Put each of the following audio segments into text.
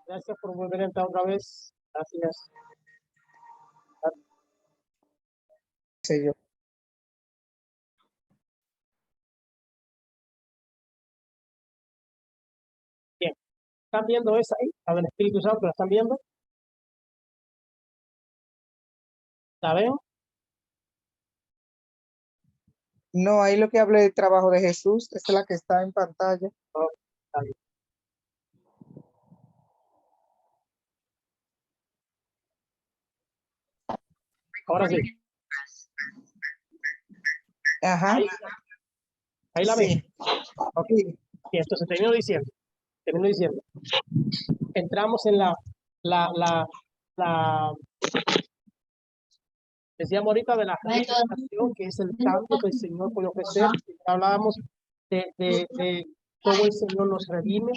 Gracias por volver a entrar otra vez. Gracias. Sé yo. Bien. ¿Están viendo esa ahí? La del Espíritu Santo, ¿la están viendo? ¿La ven? No, ahí lo que hablé del trabajo de Jesús, esa es la que está en pantalla. No, está bien. Ahora sí. Ajá. Ahí la ven. Sí. Ok. Sí. Y entonces termino diciendo. Entramos en la decíamos ahorita de la regeneración, que es el cambio que el Señor puede ofrecer. Hablábamos de cómo el Señor nos redime,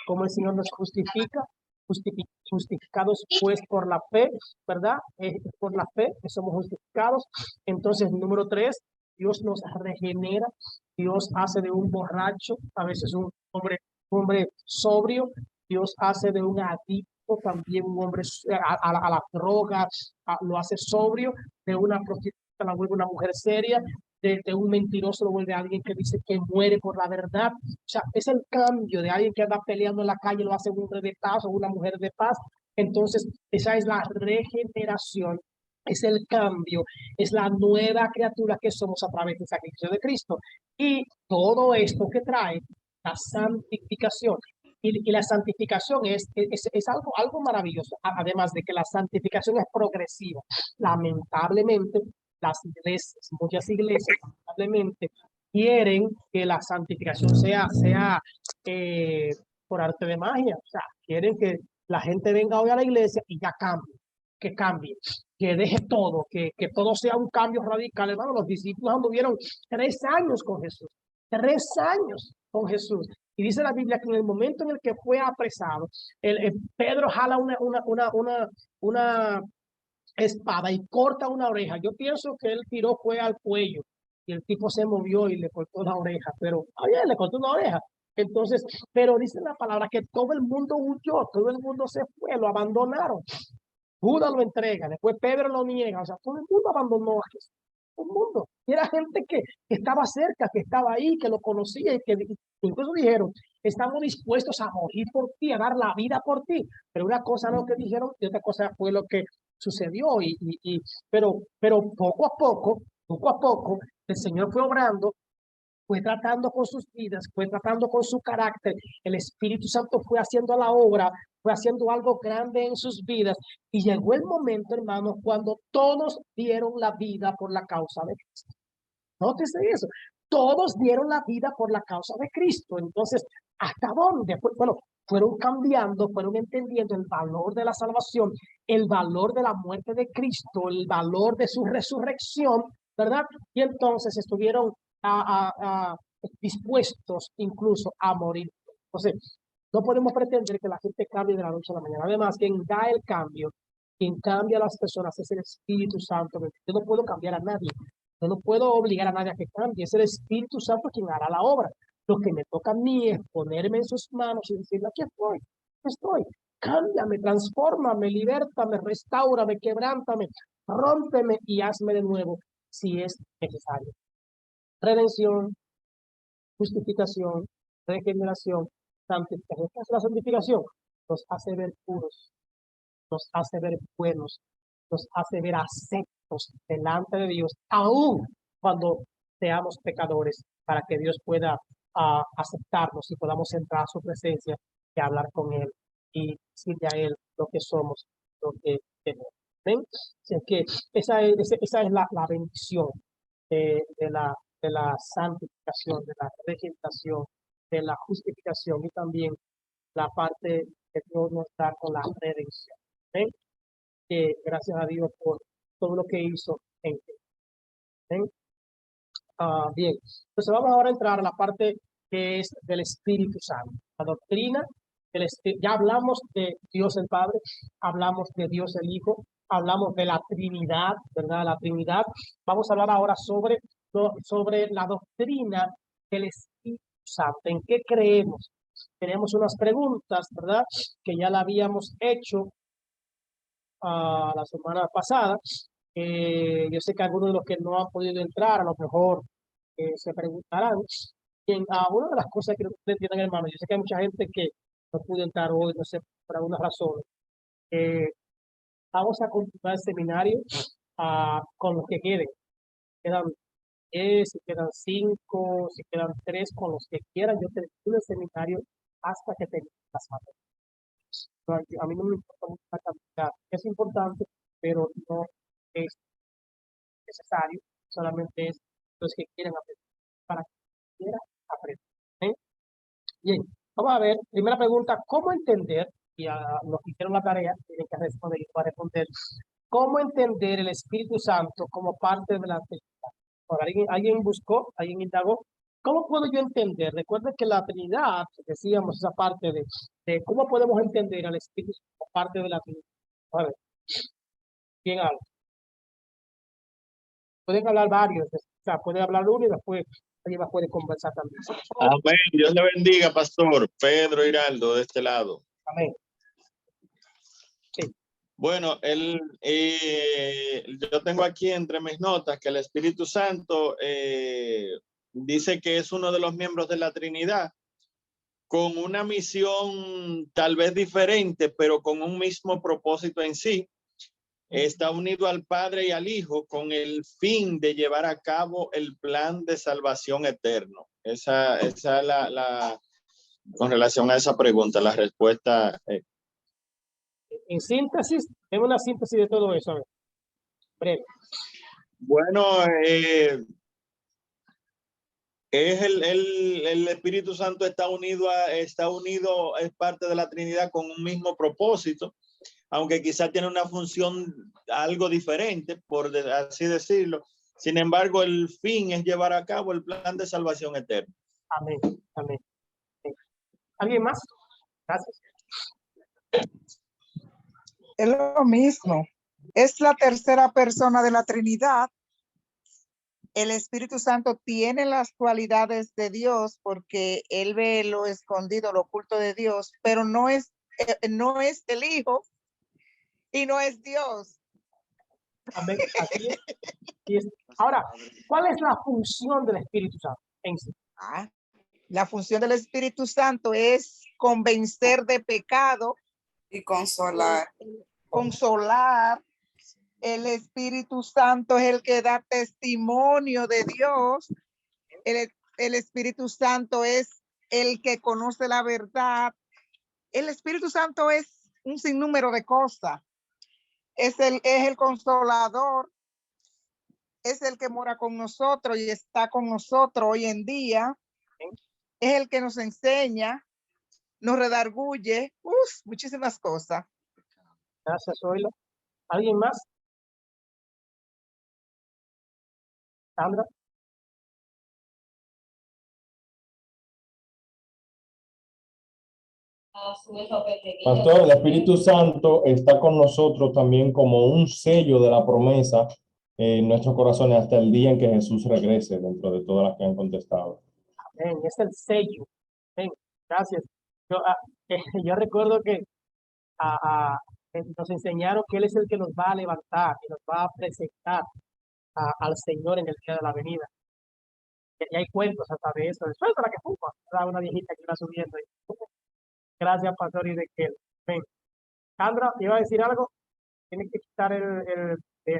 cómo el Señor nos justifica, justificados pues por la fe, ¿verdad? Por la fe que somos justificados. Entonces, número 3, Dios nos regenera, Dios hace de un borracho, a veces un hombre sobrio, Dios hace de un adicto también un hombre a las drogas, lo hace sobrio, de una prostituta la vuelve una mujer seria, de un mentiroso lo vuelve a alguien que dice que muere por la verdad. O sea, es el cambio de alguien que anda peleando en la calle, lo hace un hombre de paz o una mujer de paz. Entonces, esa es la regeneración, es el cambio, es la nueva criatura que somos a través del sacrificio de Cristo. Y todo esto que trae la santificación. Y la santificación es algo maravilloso, además de que la santificación es progresiva. Lamentablemente, muchas iglesias, lamentablemente, quieren que la santificación sea por arte de magia. O sea, quieren que la gente venga hoy a la iglesia y ya cambie, que deje todo, que todo sea un cambio radical. Hermano, los discípulos anduvieron 3 años con Jesús, 3 años con Jesús. Y dice la Biblia que en el momento en el que fue apresado, Pedro jala una espada y corta una oreja. Yo pienso que él tiró fue al cuello y el tipo se movió y le cortó la oreja, pero oye, le cortó una oreja. Entonces, pero dice la palabra que todo el mundo huyó, todo el mundo se fue, lo abandonaron. Judas lo entrega, después Pedro lo niega, o sea, todo el mundo abandonó a Jesús, todo el mundo. Y era gente que estaba cerca, que estaba ahí, que lo conocía y que incluso dijeron, estamos dispuestos a morir por ti, a dar la vida por ti. Pero una cosa lo que dijeron y otra cosa fue lo que sucedió. Pero poco a poco, el Señor fue obrando, fue tratando con sus vidas, fue tratando con su carácter. El Espíritu Santo fue haciendo la obra, fue haciendo algo grande en sus vidas. Y llegó el momento, hermanos, cuando todos dieron la vida por la causa de Cristo. Nótese eso. Todos dieron la vida por la causa de Cristo. Entonces, ¿hasta dónde? Bueno, fueron cambiando, fueron entendiendo el valor de la salvación, el valor de la muerte de Cristo, el valor de su resurrección, ¿verdad? Y entonces estuvieron dispuestos incluso a morir. Entonces, no podemos pretender que la gente cambie de la noche a la mañana. Además, quien da el cambio, quien cambia a las personas es el Espíritu Santo. Yo no puedo cambiar a nadie. Yo no puedo obligar a nadie a que cambie. Es el Espíritu Santo quien hará la obra. Lo que me toca a mí es ponerme en sus manos y decirle, aquí estoy. Cámbiame, transfórmame, libértame, restáurame, quebrántame, rómpeme y hazme de nuevo si es necesario. Redención, justificación, regeneración, santificación. ¿Qué es la santificación? Nos hace ver puros, nos hace ver buenos, nos hace ver aceptos delante de Dios, aún cuando seamos pecadores, para que Dios pueda aceptarnos y podamos entrar a su presencia y hablar con Él y decirle a Él lo que somos, lo que tenemos. ¿Ven? Así que esa es la bendición de la santificación, de la regeneración, de la justificación y también la parte que Dios nos da con la redención. ¿Ven? Gracias a Dios por todo lo que hizo en ti. ¿Ven? Bien, entonces vamos ahora a entrar a la parte que es del Espíritu Santo, la doctrina ya hablamos de Dios el Padre, hablamos de Dios el Hijo, hablamos de la Trinidad, ¿verdad? La Trinidad. Vamos a hablar ahora sobre la doctrina del Espíritu Santo, en qué creemos. tenemos unas preguntas, ¿verdad? Que ya la habíamos hecho la semana pasada. Yo sé que algunos de los que no han podido entrar, a lo mejor se preguntarán. Bien, una de las cosas que ustedes entiendan, hermano, yo sé que hay mucha gente que no pudo entrar hoy, no sé, por alguna razón. Vamos a continuar el seminario con los que queden. Quedan 10, si quedan 5, si quedan 3, con los que quieran. Yo termino el seminario hasta que termine las materias. No, a mí no me importa mucho la cantidad. Es importante, pero no es necesario. Solamente es los que quieran aprender. Para que quieran aprender. ¿Eh? Bien, vamos a ver. Primera pregunta, ¿cómo entender? Y a los que hicieron la tarea tienen que responder y para responder. ¿Cómo entender el Espíritu Santo como parte de la Trinidad? Ahora, ¿alguien buscó? ¿Alguien indagó? ¿Cómo puedo yo entender? Recuerden que la Trinidad, decíamos esa parte de cómo podemos entender al Espíritu como parte de la Trinidad. A ver, ¿quién habla? Pueden hablar varios, o sea, pueden hablar uno y después alguien más puede conversar también. Amén. Dios le bendiga, pastor. Pedro Hiraldo, de este lado. Amén. Sí. Bueno, yo tengo aquí entre mis notas que el Espíritu Santo dice que es uno de los miembros de la Trinidad con una misión tal vez diferente, pero con un mismo propósito en sí. Está unido al Padre y al Hijo con el fin de llevar a cabo el plan de salvación eterno. Esa es con relación a esa pregunta, la respuesta. En síntesis, es una síntesis de todo eso. A ver, breve. Bueno, es el Espíritu Santo está unido, es parte de la Trinidad con un mismo propósito, aunque quizá tiene una función algo diferente, por así decirlo. Sin embargo, el fin es llevar a cabo el plan de salvación eterna. Amén. Amén. ¿Alguien más? Gracias. Es lo mismo. Es la tercera persona de la Trinidad. El Espíritu Santo tiene las cualidades de Dios porque él ve lo escondido, lo oculto de Dios, pero no es el Hijo y no es Dios. Amén. Así es. Ahora, ¿cuál es la función del Espíritu Santo en sí? La función del Espíritu Santo es convencer de pecado y consolar. Consolar. El Espíritu Santo es el que da testimonio de Dios. El Espíritu Santo es el que conoce la verdad. El Espíritu Santo es un sinnúmero de cosas. Es el consolador. Es el que mora con nosotros y está con nosotros hoy en día. Es el que nos enseña, nos redarguye, muchísimas cosas. Gracias, Zoilo. ¿Alguien más? Sandra. Pastor, el Espíritu Santo está con nosotros también como un sello de la promesa en nuestros corazones hasta el día en que Jesús regrese, dentro de todas las que han contestado. Amén. Es el sello. Amén. Gracias. Yo recuerdo que nos enseñaron que Él es el que nos va a levantar y nos va a presentar al Señor en el día de la venida. Y hay cuentos hasta de eso. Después de la que fuma, una viejita que iba subiendo. Gracias, Pastor y de que. Amén. Sandra, ¿iba a decir algo? Tiene que quitar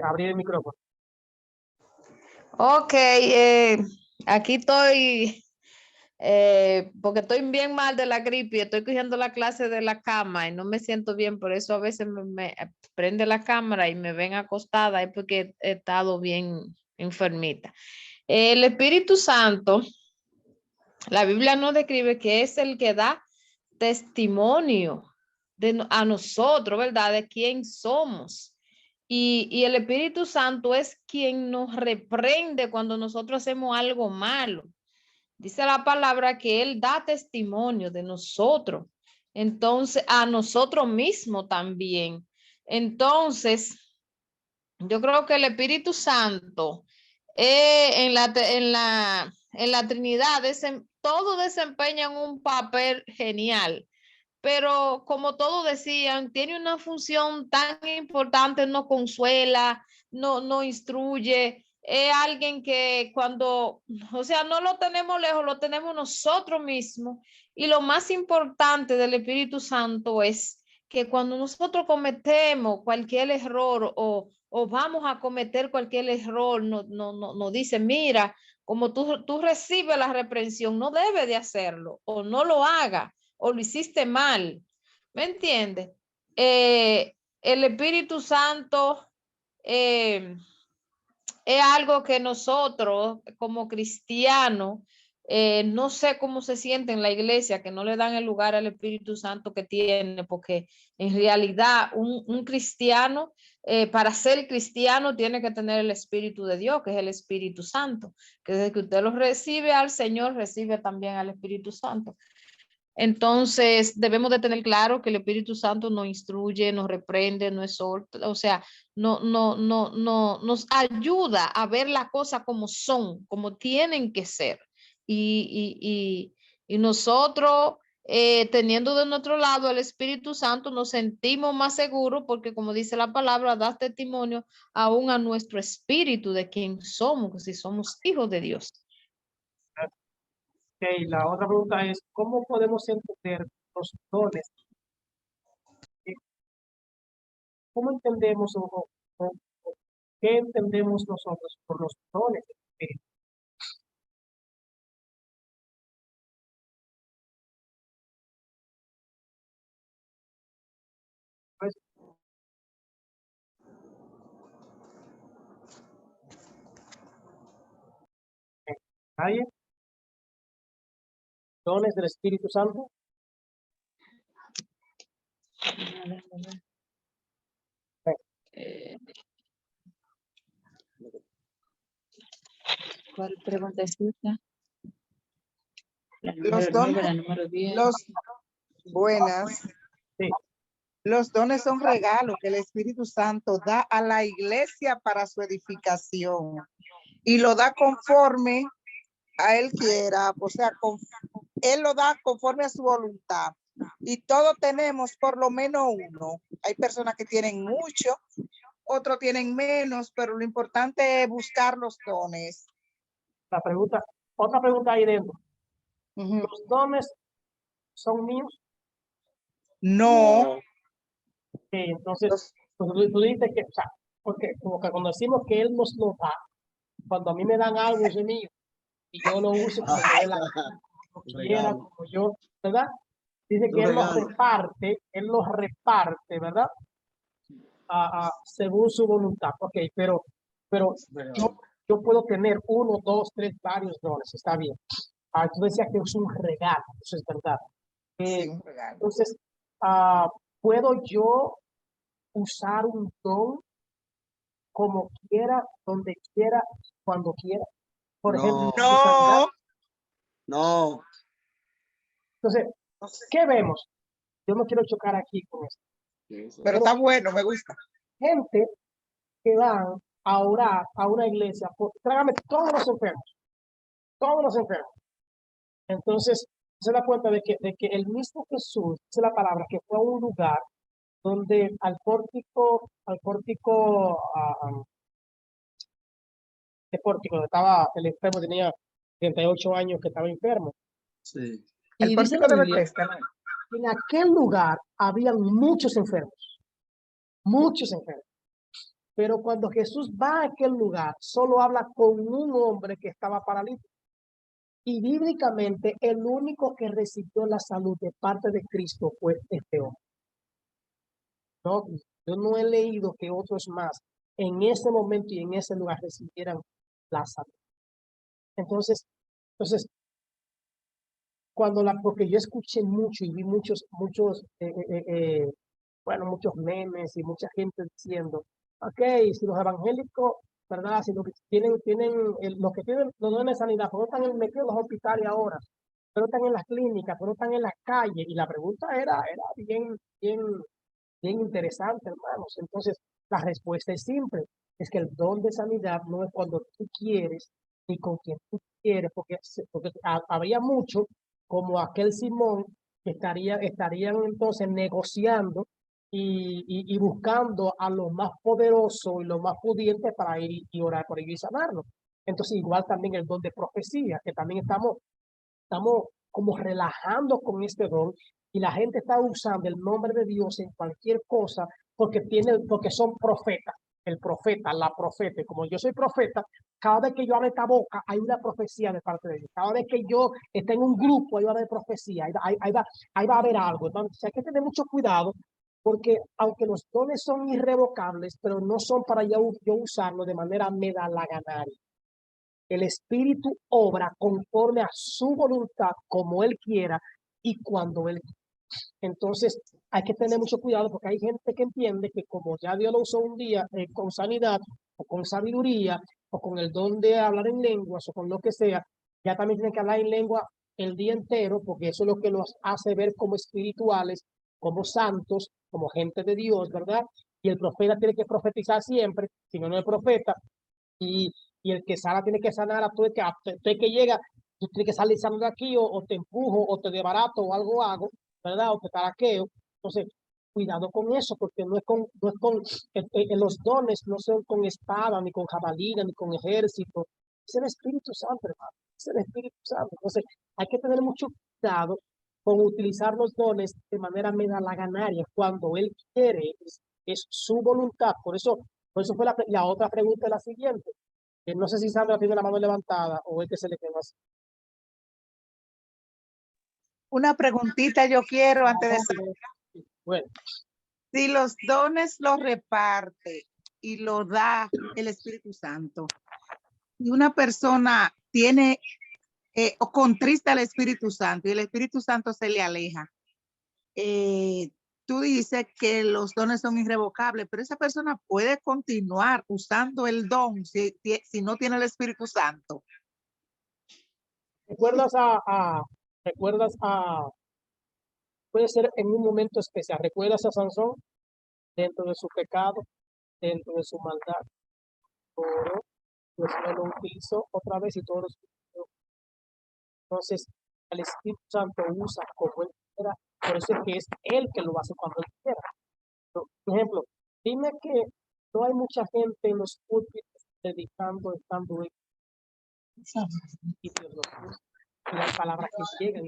abrir el micrófono. Ok, aquí estoy, porque estoy bien mal de la gripe, estoy cogiendo la clase de la cama y no me siento bien, por eso a veces me prende la cámara y me ven acostada, es porque he estado bien enfermita. El Espíritu Santo, la Biblia nos describe que es el que da testimonio a nosotros, ¿verdad? De quién somos. Y el Espíritu Santo es quien nos reprende cuando nosotros hacemos algo malo. Dice la palabra que Él da testimonio de nosotros. Entonces, a nosotros mismos también. Entonces, yo creo que el Espíritu Santo en la Trinidad es todos desempeñan un papel genial, pero como todos decían, tiene una función tan importante, no consuela, no instruye, es alguien que cuando, o sea, no lo tenemos lejos, lo tenemos nosotros mismos. Y lo más importante del Espíritu Santo es que cuando nosotros cometemos cualquier error o vamos a cometer cualquier error, nos dice, mira, como tú recibes la reprensión, no debes de hacerlo o no lo haga o lo hiciste mal. ¿Me entiendes? El Espíritu Santo es algo que nosotros como cristianos, no sé cómo se siente en la iglesia, que no le dan el lugar al Espíritu Santo que tiene, porque en realidad un cristiano, para ser cristiano, tiene que tener el Espíritu de Dios, que es el Espíritu Santo, que desde que usted lo recibe al Señor, recibe también al Espíritu Santo. Entonces, debemos de tener claro que el Espíritu Santo nos instruye, nos reprende, nos exhorta, o sea, nos ayuda a ver las cosas como son, como tienen que ser. Y nosotros, teniendo de nuestro lado el Espíritu Santo, nos sentimos más seguros porque, como dice la palabra, da testimonio aún a nuestro espíritu de quién somos, que si somos hijos de Dios. Okay, la otra pregunta es, ¿cómo podemos entender los dones? ¿Cómo entendemos o qué entendemos nosotros por los dones del Espíritu? Pues, ¿nadie? ¿Dones del Espíritu Santo? ¿Cuál pregunta es esta? La Los número 9, dones, la número 10. buenas. Sí. Los dones son regalos que el Espíritu Santo da a la iglesia para su edificación y lo da conforme a él quiera, o sea, él lo da conforme a su voluntad. Y todos tenemos por lo menos uno. Hay personas que tienen mucho, otros tienen menos, pero lo importante es buscar los dones. La pregunta, otra pregunta ahí dentro. Ujú. ¿Los dones son míos? No, Entonces, pues, tú dices que, o sea, porque como que cuando decimos que Él nos lo da, cuando a mí me dan algo, eso es mío, y yo lo uso como me dé la gana, como quiera, como yo, ¿verdad? Dice que Él los reparte, ¿verdad? Según su voluntad. Ok, pero yo puedo tener 1, 2, 3, varios dones, está bien. Tú decías que es un regalo, eso es verdad. sí, un regalo. Entonces, ¿puedo yo usar un don como quiera, donde quiera, cuando quiera? Por ejemplo, su sanidad. No, Entonces, ¿qué vemos? Yo no quiero chocar aquí con esto. Pero está bueno, me gusta. Gente que van a orar a una iglesia, trágame todos los enfermos. Entonces, se da cuenta de que el mismo Jesús, dice la palabra, que fue a un lugar donde al pórtico, de pórtico, donde estaba el enfermo, tenía 38 años que estaba enfermo. sí. El Y dice pórtico la de Biblia, Bethesda, ¿no? En aquel lugar habían muchos enfermos. Pero cuando Jesús va a aquel lugar, solo habla con un hombre que estaba paralítico. Y bíblicamente, el único que recibió la salud de parte de Cristo fue este hombre. No, yo no he leído que otros más en ese momento y en ese lugar recibieran la salud. Entonces, porque yo escuché mucho y vi muchos muchos memes y mucha gente diciendo, ok, si los evangélicos, ¿verdad? Si los que los que tienen los dones de sanidad, pero no están metidos en los hospitales ahora, pero están en las clínicas, pero están en las calles. Y la pregunta era bien interesante, hermanos. Entonces, la respuesta es simple, es que el don de sanidad no es cuando tú quieres, ni con quien tú quieres, porque habría mucho como aquel Simón que estarían entonces negociando y buscando a lo más poderoso y lo más pudiente para ir y orar por ellos y sanarlo. Entonces, igual también el don de profecía, que también estamos como relajando con este don y la gente está usando el nombre de Dios en cualquier cosa porque son profetas. El profeta, la profeta. Como yo soy profeta, cada vez que yo abro esta boca hay una profecía de parte de Dios. Cada vez que yo esté en un grupo, ahí va a haber profecía, ahí va a haber algo. Entonces hay que tener mucho cuidado porque aunque los dones son irrevocables, pero no son para yo usarlo de manera medalaganaria. El Espíritu obra conforme a su voluntad, como Él quiera y cuando Él quiera. Entonces, hay que tener mucho cuidado porque hay gente que entiende que como ya Dios lo usó un día con sanidad o con sabiduría o con el don de hablar en lenguas o con lo que sea, ya también tiene que hablar en lengua el día entero porque eso es lo que nos hace ver como espirituales, como santos, como gente de Dios, ¿verdad? Y el profeta tiene que profetizar siempre, si no, no es profeta. Y el que sana tiene que sanar a todo el que llega, tú tienes que salir sanando aquí o te empujo o te desbarato o algo hago, ¿verdad? O te taraqueo. Entonces, cuidado con eso, porque no es con los dones no son con espada, ni con jabalina, ni con ejército. Es el Espíritu Santo, hermano. Es el Espíritu Santo. Entonces, hay que tener mucho cuidado con utilizar los dones de manera medalaganaria cuando Él quiere, es su voluntad. Por eso fue la otra pregunta, la siguiente. No sé si Sandra tiene la mano levantada o es que se le quedó así. Una preguntita yo quiero antes de salir. Bueno, Si los dones los reparte y los da el Espíritu Santo, y una persona tiene o contrista al Espíritu Santo y el Espíritu Santo se le aleja, tú dices que los dones son irrevocables, pero esa persona puede continuar usando el don si no tiene el Espíritu Santo. ¿recuerdas puede ser en un momento especial? ¿Recuerdas a Sansón dentro de su pecado, dentro de su maldad? Oró, pues no lo utilizó otra vez y todos los. Entonces, el Espíritu Santo usa como Él quiera, por eso es que es Él que lo hace cuando Él quiera. Por ejemplo, dime que no hay mucha gente en los púlpitos predicando, estando en y Dios lo usa. Y las palabras que llegan,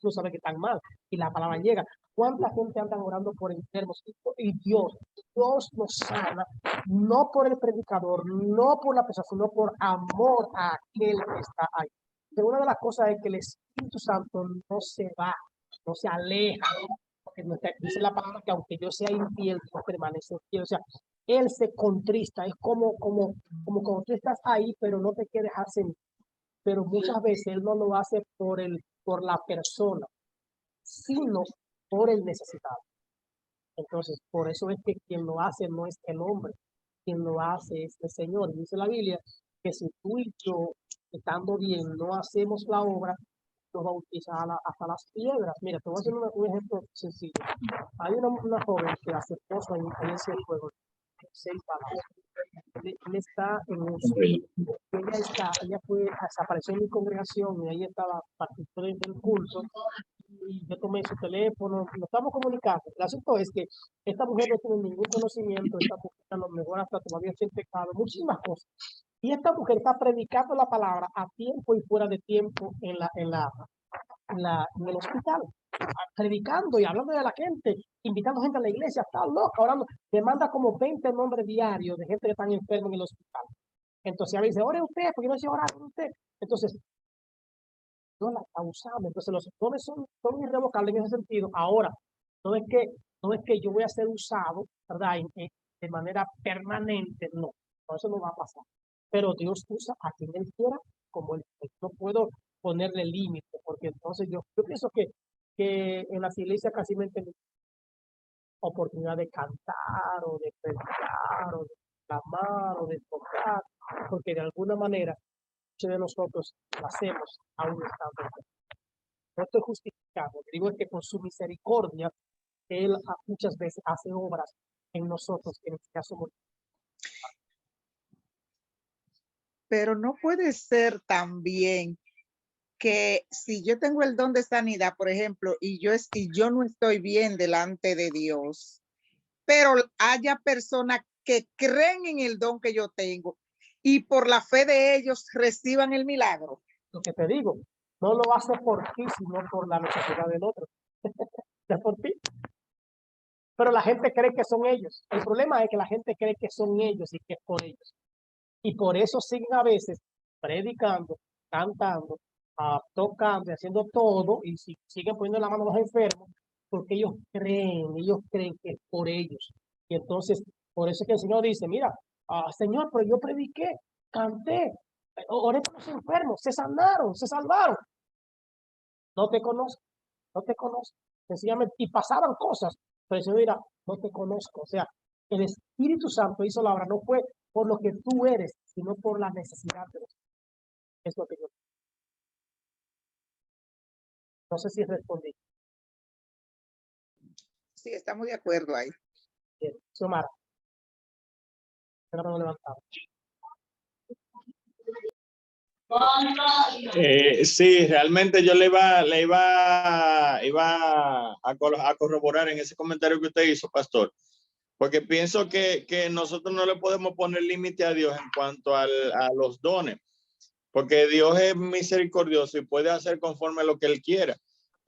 tú sabes que están mal, y la palabra llega. ¿Cuánta gente anda orando por enfermos? Y Dios nos sana, no por el predicador, no por la persona, sino por amor a aquel que está ahí. Pero una de las cosas es que el Espíritu Santo no se va, no se aleja, porque dice la palabra que aunque yo sea infiel, no permanece fiel. O sea, Él se contrista, es como cuando tú estás ahí, pero no te quieres hacer. Pero muchas veces Él no lo hace por la persona, sino por el necesitado. Entonces, por eso es que quien lo hace no es el hombre, quien lo hace es el Señor. Dice la Biblia que si tú y yo, estando bien, no hacemos la obra, nos bautiza hasta las piedras. Mira, te voy a hacer un ejemplo sencillo. Hay una joven que a su esposo en ese juego, 6 palabras. Él está en un sueño. Ella desapareció en mi congregación y ahí estaba participando del culto. Y yo tomé su teléfono, nos estamos comunicando. El asunto es que esta mujer no tiene ningún conocimiento, esta mujer a lo mejor hasta todavía está en pecado, muchísimas cosas. Y esta mujer está predicando la palabra a tiempo y fuera de tiempo en el hospital, predicando y hablando de la gente, invitando gente a la iglesia, está loca, orando, le manda como 20 nombres diarios de gente que están enfermos en el hospital. Entonces ella dice, ore usted, porque no dice orar usted. Entonces, no la está usando. Entonces los dones son irrevocables en ese sentido. Ahora, no es que yo voy a ser usado, ¿verdad? De manera permanente, no, eso no va a pasar. Pero Dios usa a quien Él quiera, como Él. No puedo ponerle límite, porque entonces yo pienso que en las iglesias casi me entienden oportunidad de cantar o de predicar o de clamar o de tocar, porque de alguna manera muchos de nosotros lo hacemos aún estando. No estoy justificando, digo es que con su misericordia Él muchas veces hace obras en nosotros, que en este caso pero no puede ser también que si yo tengo el don de sanidad, por ejemplo, y yo no estoy bien delante de Dios, pero haya personas que creen en el don que yo tengo y por la fe de ellos reciban el milagro. Lo que te digo, no lo hace por ti, sino por la necesidad del otro. Es por ti. Pero la gente cree que son ellos. El problema es que la gente cree que son ellos y que es por ellos. Y por eso siguen a veces predicando, cantando, tocando y haciendo todo, y siguen poniendo la mano a los enfermos, porque ellos creen que es por ellos. Y entonces, por eso es que el Señor dice, mira, Señor, pero yo prediqué, canté, oré por los enfermos, se sanaron, se salvaron. No te conozco, no te conozco. Sencillamente, y pasaban cosas, pero el Señor dirá, no te conozco. O sea, el Espíritu Santo hizo la obra, no fue por lo que tú eres, sino por la necesidad de los. Es lo que yo. No sé si respondí. Sí, estamos de acuerdo ahí. Bien, Xiomara. La mano levantada. Sí, realmente yo le iba a corroborar en ese comentario que usted hizo, pastor, porque pienso que nosotros no le podemos poner límite a Dios en cuanto a los dones, porque Dios es misericordioso y puede hacer conforme a lo que Él quiera.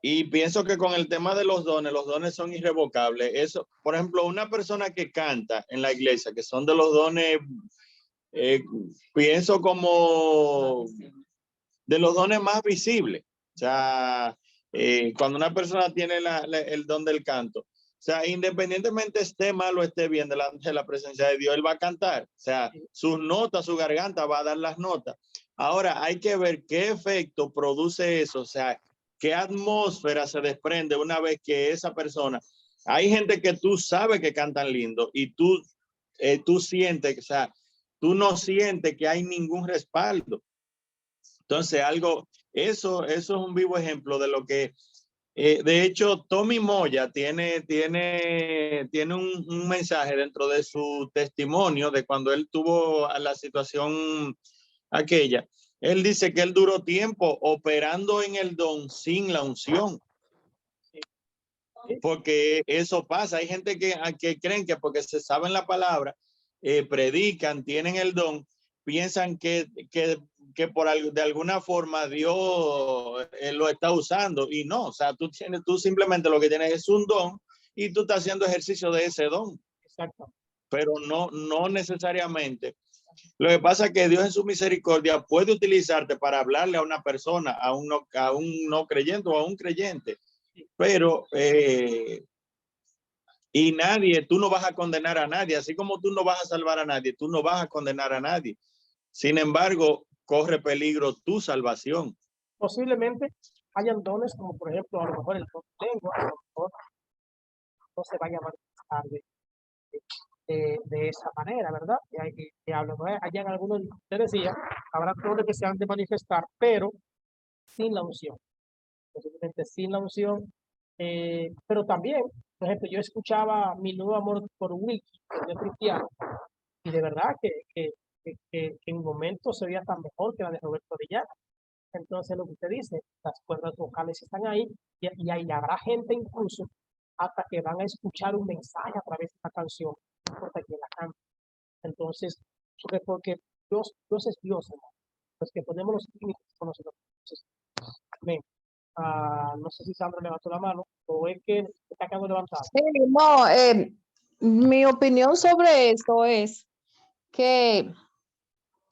Y pienso que con el tema de los dones son irrevocables. Eso, por ejemplo, una persona que canta en la iglesia, que son de los dones, pienso como de los dones más visibles. O sea, cuando una persona tiene el don del canto, o sea, independientemente esté mal o esté bien delante de la presencia de Dios, él va a cantar. O sea, sus notas, su garganta va a dar las notas. Ahora, hay que ver qué efecto produce eso. O sea, qué atmósfera se desprende una vez que esa persona... Hay gente que tú sabes que cantan lindo y tú sientes, o sea, tú no sientes que hay ningún respaldo. Entonces, eso es un vivo ejemplo de lo que, de hecho, Tommy Moya tiene un mensaje dentro de su testimonio de cuando él tuvo la situación aquella. Él dice que él duró tiempo operando en el don sin la unción. Porque eso pasa. Hay gente que creen que porque se saben la palabra, predican, tienen el don, piensan que de alguna forma Dios lo está usando, y no. O sea, tú simplemente lo que tienes es un don y tú estás haciendo ejercicio de ese don. Exacto. Pero no necesariamente. Lo que pasa es que Dios en su misericordia puede utilizarte para hablarle a una persona, a un no creyente o a un creyente, pero y tú no vas a condenar a nadie, así como tú no vas a salvar a nadie, tú no vas a condenar a nadie. Sin embargo, corre peligro tu salvación. Posiblemente hayan dones, como por ejemplo, a lo mejor el don de lengua, a lo mejor no se vaya a manifestar de esa manera, ¿verdad? Y a lo mejor hayan algunos, usted decía, habrá dones que se han de manifestar, pero sin la unción. Posiblemente sin la unción. Pero también, por ejemplo, yo escuchaba Mi Nuevo Amor por Wiki, de cristiano, y de verdad que en momentos se veía tan mejor que la de Roberto Villana. Entonces, lo que usted dice, las cuerdas vocales están ahí, y ahí habrá gente incluso hasta que van a escuchar un mensaje a través de esta canción, no importa quién la cante. Entonces, porque Dios es Dios, hermano. Los que ponemos los límites con nosotros. Amén. No sé si Sandra levantó la mano o es que está quedando levantada. Sí, no, mi opinión sobre esto es que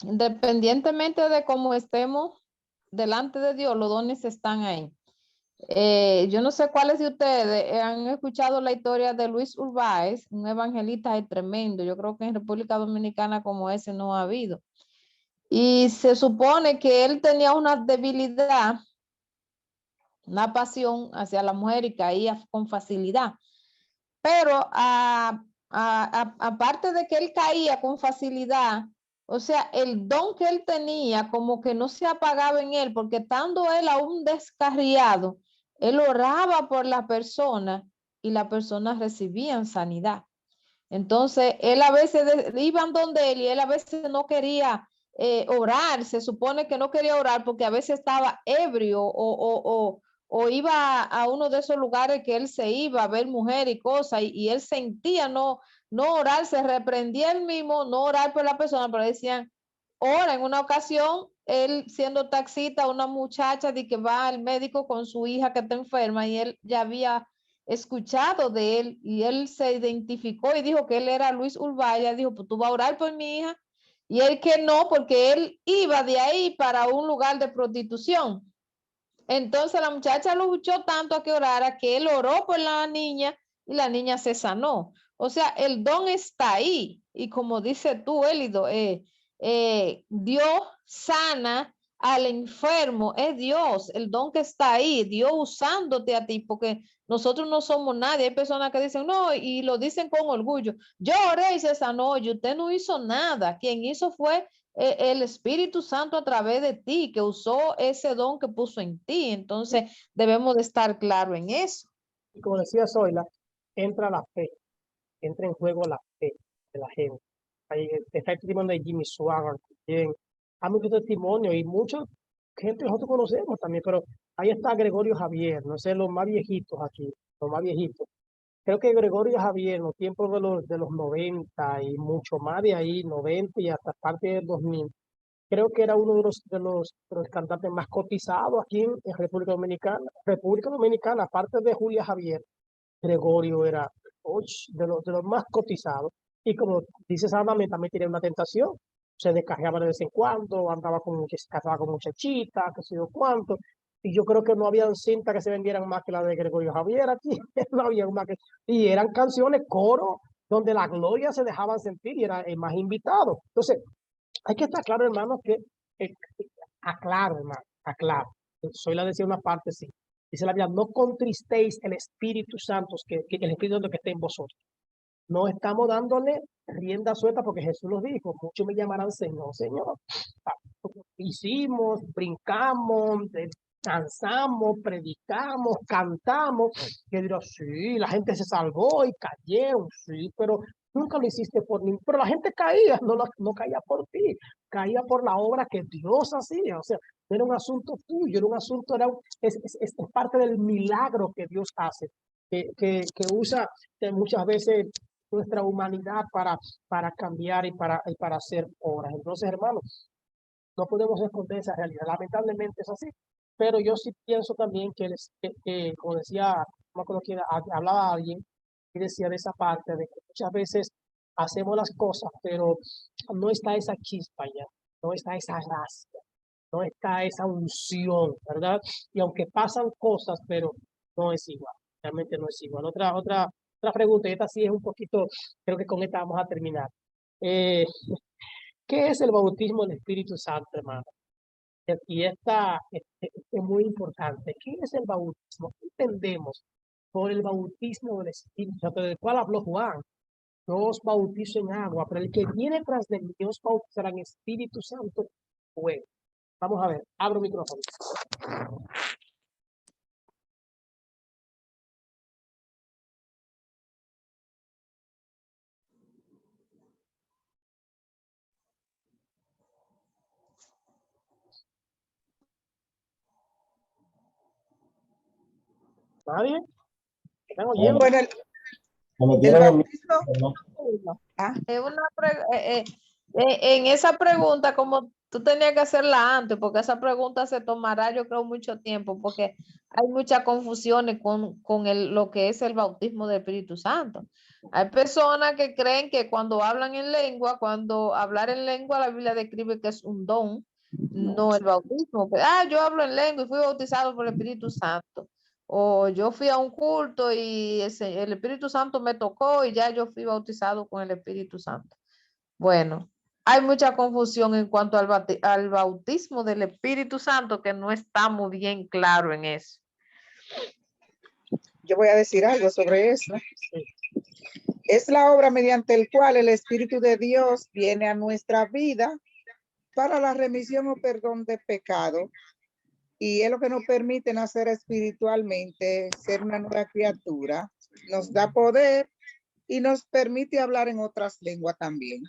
independientemente de cómo estemos delante de Dios, los dones están ahí. Yo no sé cuáles de ustedes han escuchado la historia de Luis Urbáez, un evangelista tremendo. Yo creo que en República Dominicana como ese no ha habido. Y se supone que él tenía una debilidad, una pasión hacia la mujer y caía con facilidad. Pero aparte de que él caía con facilidad, o sea, el don que él tenía como que no se apagaba en él, porque estando él aún descarriado, él oraba por la persona y las personas recibían sanidad. Entonces, él a veces iban donde él y él a veces no quería orar, se supone que no quería orar porque a veces estaba ebrio o iba a uno de esos lugares que él se iba a ver mujer y cosas y él sentía no orar, se reprendía él mismo, no orar por la persona, pero decían, ora. En una ocasión, él siendo taxista, una muchacha de que va al médico con su hija que está enferma y él ya había escuchado de él y él se identificó y dijo que él era Luis Urbaya, dijo, pues tú vas a orar por mi hija. Y él que no, porque él iba de ahí para un lugar de prostitución. Entonces la muchacha lo luchó tanto a que orara que él oró por la niña y la niña se sanó. O sea, el don está ahí. Y como dice tú, Elido, Dios sana al enfermo, es Dios, el don que está ahí, Dios usándote a ti, porque nosotros no somos nadie. Hay personas que dicen, no, y lo dicen con orgullo. Yo oré y se sanó, y usted no hizo nada. Quien hizo fue el Espíritu Santo a través de ti, que usó ese don que puso en ti. Entonces, debemos de estar claro en eso. Y como decía Zoila, entra la fe, entra en juego la fe de la gente. Ahí está el testimonio de Jimmy Swaggart también. Hay muchos testimonios y mucha gente nosotros conocemos también, pero ahí está Gregorio Javier, no sé, los más viejitos aquí, los más viejitos. Creo que Gregorio Javier, en los tiempos de los 90 y mucho más de ahí, 90 y hasta parte del 2000, creo que era uno de los cantantes más cotizados aquí en República Dominicana. República Dominicana, aparte de Julia Javier, Gregorio era de los más cotizados. Y como dice Sandra, también tenía una tentación. Se descargaba de vez en cuando, andaba se casaba con muchachitas, qué sé yo cuánto. Y yo creo que no habían cintas que se vendieran más que la de Gregorio Javier aquí. No había más que. Y eran canciones, coro, donde la gloria se dejaban sentir y era el más invitado. Entonces, hay que estar claro, hermano, que aclaro, hermano, aclaro. Soy la decía una parte, sí. Dice la Biblia, no contristéis el Espíritu Santo, que el Espíritu Santo que esté en vosotros. No estamos dándole rienda suelta porque Jesús nos dijo, muchos me llamarán Señor, Señor. Hicimos, brincamos, danzamos, predicamos, cantamos, que dirá, sí, la gente se salvó y cayeron, sí, pero nunca lo hiciste por mí. Pero la gente caía, no caía por ti, caía por la obra que Dios hacía. O sea, no era un asunto tuyo, era un asunto, es parte del milagro que Dios hace, que usa muchas veces nuestra humanidad para cambiar y para hacer obras. Entonces, hermanos, no podemos esconder esa realidad. Lamentablemente es así. Pero yo sí pienso también que como decía, no me acuerdo quién, hablaba alguien y decía de esa parte de que muchas veces hacemos las cosas, pero no está esa chispa ya, no está esa gracia, no está esa unción, ¿verdad? Y aunque pasan cosas, pero no es igual, realmente no es igual. Otra pregunta, y esta sí es un poquito, creo que con esta vamos a terminar. ¿Qué es el bautismo del Espíritu Santo, hermano? Y esta es muy importante. ¿Qué es el bautismo? ¿Qué entendemos por el bautismo del Espíritu Santo, del cual habló Juan? Yo os bautizo en agua, pero el que viene tras de mí os bautizará en Espíritu Santo. Bueno, vamos a ver, abro micrófono. ¿Nadie? ¿Están oyendo? Bueno, el bautismo. Ah, en esa pregunta, como tú tenías que hacerla antes, porque esa pregunta se tomará, yo creo, mucho tiempo, porque hay muchas confusiones con lo que es el bautismo del Espíritu Santo. Hay personas que creen que cuando hablan en lengua, cuando hablar en lengua, la Biblia describe que es un don, no el bautismo. Yo hablo en lengua y fui bautizado por el Espíritu Santo. O yo fui a un culto y el Espíritu Santo me tocó y ya yo fui bautizado con el Espíritu Santo. Bueno, hay mucha confusión en cuanto al bautismo del Espíritu Santo, que no está muy bien claro en eso. Yo voy a decir algo sobre eso. Es la obra mediante el cual el Espíritu de Dios viene a nuestra vida para la remisión o perdón de pecado. Y es lo que nos permite nacer espiritualmente, ser una nueva criatura. Nos da poder y nos permite hablar en otras lenguas también.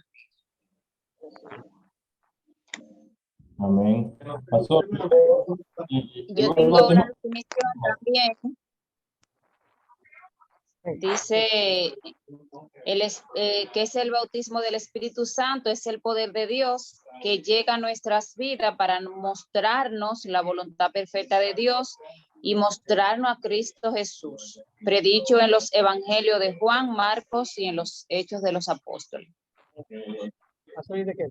Amén. Pastor, Yo tengo una definición también. Dice que es el bautismo del Espíritu Santo, es el poder de Dios que llega a nuestras vidas para mostrarnos la voluntad perfecta de Dios y mostrarnos a Cristo Jesús, predicho en los evangelios de Juan, Marcos y en los hechos de los apóstoles. ¿De qué?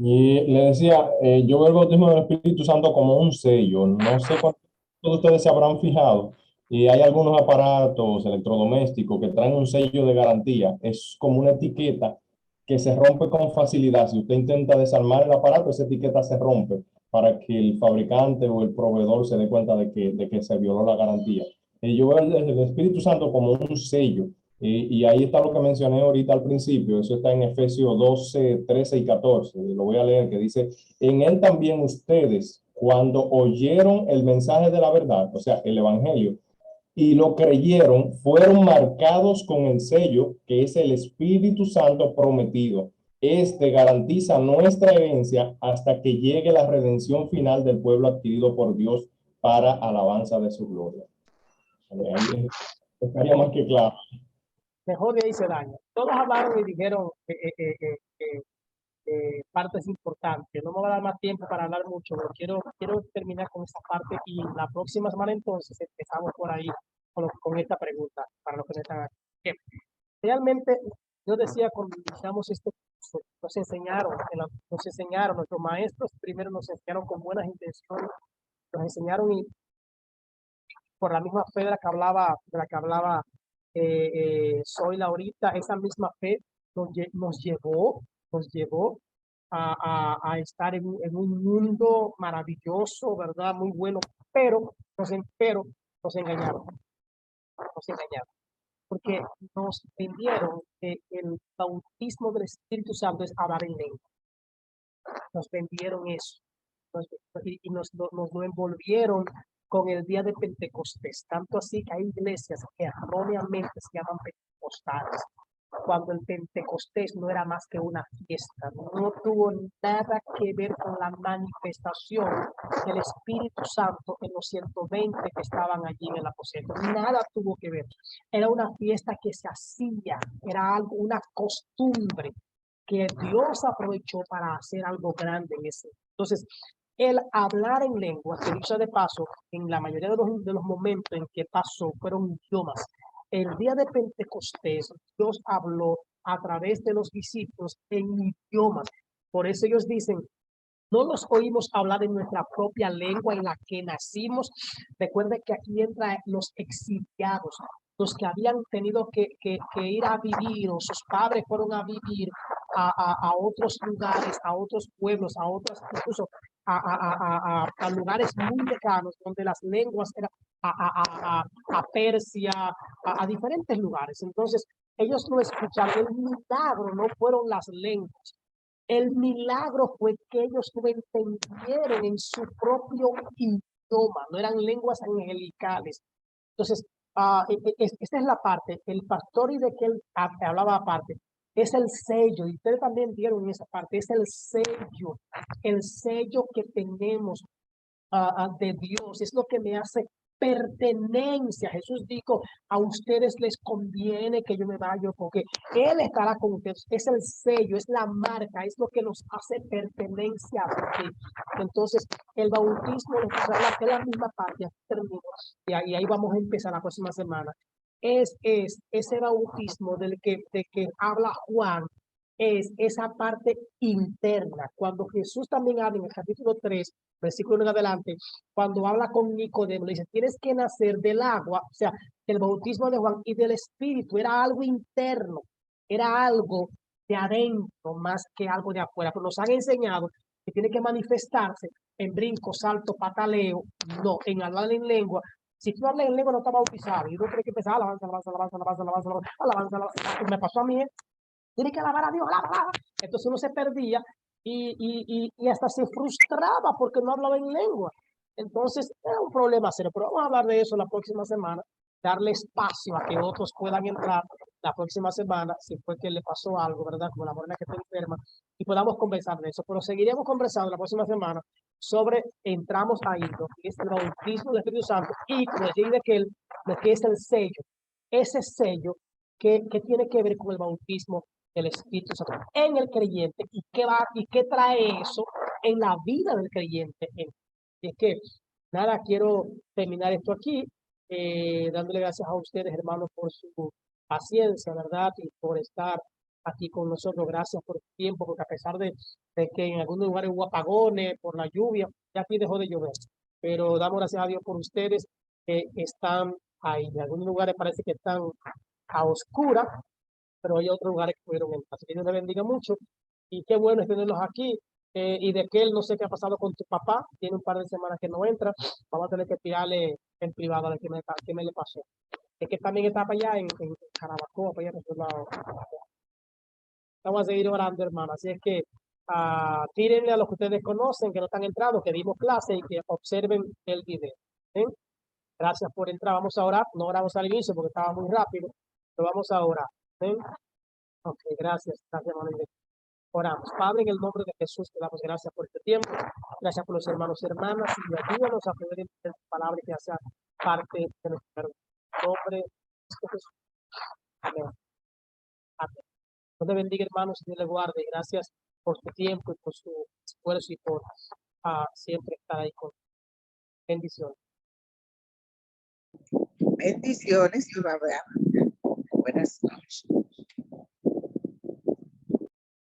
Y le decía, yo veo el bautismo del Espíritu Santo como un sello. No sé cuántos de ustedes se habrán fijado. Y hay algunos aparatos electrodomésticos que traen un sello de garantía. Es como una etiqueta que se rompe con facilidad. Si usted intenta desarmar el aparato, esa etiqueta se rompe para que el fabricante o el proveedor se dé cuenta de que se violó la garantía. Yo veo el Espíritu Santo como un sello. Y ahí está lo que mencioné ahorita al principio, eso está en Efesios 12, 13 y 14, lo voy a leer, que dice, en él también ustedes, cuando oyeron el mensaje de la verdad, o sea, el evangelio, y lo creyeron, fueron marcados con el sello, que es el Espíritu Santo prometido. Este garantiza nuestra herencia hasta que llegue la redención final del pueblo adquirido por Dios para alabanza de su gloria. Ahí estaría más que claro. Mejor de ahí se daña. Todos hablaron y dijeron partes importantes. No me va a dar más tiempo para hablar mucho, pero quiero terminar con esta parte y la próxima semana entonces empezamos por ahí con esta pregunta para los que no están aquí. Realmente, yo decía cuando iniciamos este curso, nos enseñaron, nuestros maestros primero nos enseñaron con buenas intenciones, nos enseñaron y por la misma fe de la que hablaba Zoila ahorita, esa misma fe nos llevó a estar en un mundo maravilloso, ¿verdad? Muy bueno, pero nos engañaron, porque nos vendieron que el bautismo del Espíritu Santo es hablar en lengua. Nos vendieron eso y nos lo envolvieron con el día de Pentecostés, tanto así que hay iglesias que erróneamente se llaman pentecostales, cuando el Pentecostés no era más que una fiesta, no tuvo nada que ver con la manifestación del Espíritu Santo en los 120 que estaban allí en el aposento, nada tuvo que ver, era una fiesta que se hacía, era algo, una costumbre que Dios aprovechó para hacer algo grande en ese. Entonces, el hablar en lengua, que dicho de paso, en la mayoría de los momentos en que pasó, fueron idiomas. El día de Pentecostés, Dios habló a través de los discípulos en idiomas. Por eso ellos dicen, no los oímos hablar en nuestra propia lengua en la que nacimos. Recuerden que aquí entran los exiliados, los que habían tenido que ir a vivir, o sus padres fueron a vivir a otros lugares, a otros pueblos, a otros, incluso a lugares muy lejanos, donde las lenguas eran a Persia, a diferentes lugares. Entonces, ellos no escucharon. El milagro no fueron las lenguas. El milagro fue que ellos lo entendieron en su propio idioma, no eran lenguas angelicales. Entonces, esta es la parte, el pastor y de que él hablaba aparte, es el sello, y ustedes también vieron en esa parte, es el sello que tenemos de Dios, es lo que me hace pertenencia. Jesús dijo, a ustedes les conviene que yo me vaya porque Él estará con ustedes. Es el sello, es la marca, es lo que nos hace pertenencia a Él. Entonces, el bautismo de la misma parte, y ahí vamos a empezar la próxima semana. Es ese bautismo de que habla Juan, es esa parte interna. Cuando Jesús también habla en el capítulo 3, versículo 1 en adelante, cuando habla con Nicodemo, le dice, tienes que nacer del agua, o sea, el bautismo de Juan y del Espíritu, era algo interno, era algo de adentro más que algo de afuera, pero nos han enseñado que tiene que manifestarse en brinco, salto, pataleo, no, en hablar en lengua. Si tú hablas en lengua no está bautizado, y no tienes que empezar alabanza, me pasó a mí, tiene que alabar a Dios, alaba. Entonces uno se perdía y hasta se frustraba porque no hablaba en lengua. Entonces era un problema serio, pero vamos a hablar de eso la próxima semana, darle espacio a que otros puedan entrar la próxima semana, si fue que le pasó algo, ¿verdad? Como la morena que está enferma, y podamos conversar de eso. Pero seguiremos conversando la próxima semana sobre, entramos ahí, lo que es el bautismo del Espíritu Santo y, como decía Idequel, lo que es el sello. Ese sello que tiene que ver con el bautismo del Espíritu Santo en el creyente y qué trae eso en la vida del creyente. Y es que, nada, quiero terminar esto aquí, dándole gracias a ustedes, hermanos, por su paciencia, ¿verdad? Y por estar aquí con nosotros. Gracias por el tiempo, porque a pesar de que en algunos lugares hubo apagones por la lluvia, ya aquí dejó de llover. Pero damos gracias a Dios por ustedes que están ahí. En algunos lugares parece que están a oscuras, pero hay otros lugares que pudieron entrar. Así que Dios les bendiga mucho. Y qué bueno es tenerlos aquí. Y de que él no sé qué ha pasado con tu papá, tiene un par de semanas que no entra. Vamos a tener que tirarle en privado a ver qué me le pasó. Es que también está para allá en Jarabacoa, para allá en otro lado. Vamos a seguir orando, hermano. Así es que tírenle a los que ustedes conocen, que no están entrando, que dimos clase y que observen el video. ¿Sí? Gracias por entrar. Vamos a orar. No oramos al inicio porque estaba muy rápido, pero vamos a orar. ¿Sí? Ok, gracias. Gracias, hermano. Oramos. Padre, en el nombre de Jesús, te damos gracias por este tiempo. Gracias por los hermanos y hermanas. Y ayúdanos a poder entender tu palabra y que sea parte de nuestro nombre de Jesús. Amén. Amén. Dios te bendiga, hermanos, y Dios le guarde. Gracias por tu tiempo y por su esfuerzo y por siempre estar ahí con bendiciones. Bendiciones y bye bye. Buenas noches.